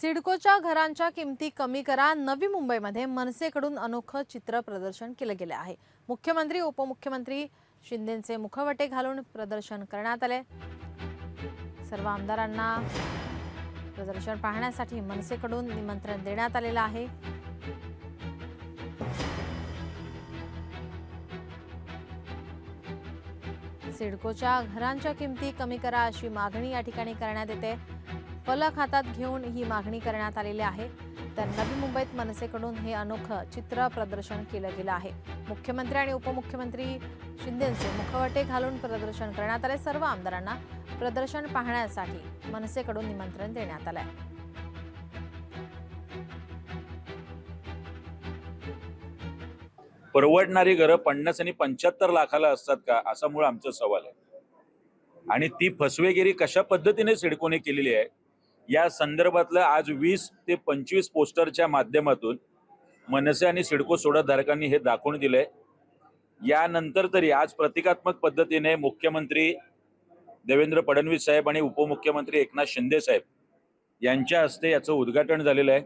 सिडकोच्या घरांच्या किमती कमी करा. नवी मुंबईमध्ये मनसेकडून अनोखं चित्र प्रदर्शन केलं गेलं आहे. मुख्यमंत्री उपमुख्यमंत्री शिंदेंचे मुखवटे घालून प्रदर्शन करण्यात आले. सर्व आमदारांना प्रदर्शन पाहण्यासाठी मनसेकडून निमंत्रण देण्यात आलेलं आहे. सिडकोच्या घरांच्या किमती कमी करा अशी मागणी या ठिकाणी करण्यात येते. फलक हातात घेऊन ही मागणी करण्यात आलेली आहे. तर नवी मुंबईत मनसेकडून हे अनोखं चित्र प्रदर्शन केलं गेलं आहे. मुख्यमंत्री आणि उपमुख्यमंत्री शिंदेंचे मुखवटे घालून प्रदर्शन करण्यात आले. सर्व आमदारांना प्रदर्शन पाहण्यासाठी मनसेकडून निमंत्रण देण्यात आलंय. परवडणारी घरं 50 आणि 75 लाखाला असतात का, असा मूळ आमचा सवाल आहे. आणि ती फसवेगिरी कशा पद्धतीने सिडकोने केलेली आहे या संदर्भातलं आज 20 ते 25 पोस्टरच्या माध्यमातून मनसे आणि सिडको सोडाधारकांनी हे दाखवून दिलंय. यानंतर तरी आज प्रतिकात्मक पद्धतीने मुख्यमंत्री देवेंद्र फडणवीस साहेब आणि उपमुख्यमंत्री एकनाथ शिंदे साहेब यांच्या हस्ते याचं उद्घाटन झालेलं आहे.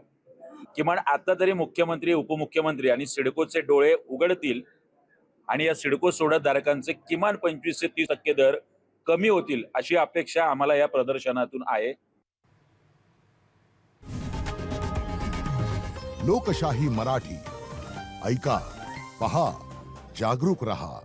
किमान आता तरी मुख्यमंत्री उपमुख्यमंत्री आणि सिडकोचे डोळे उघडतील आणि या सिडको सोडाधारकांचे किमान 25 ते 30% दर कमी होतील अशी अपेक्षा आम्हाला या प्रदर्शनातून आहे. लोकशाही मराठी ऐका, पहा, जागरूक रहा.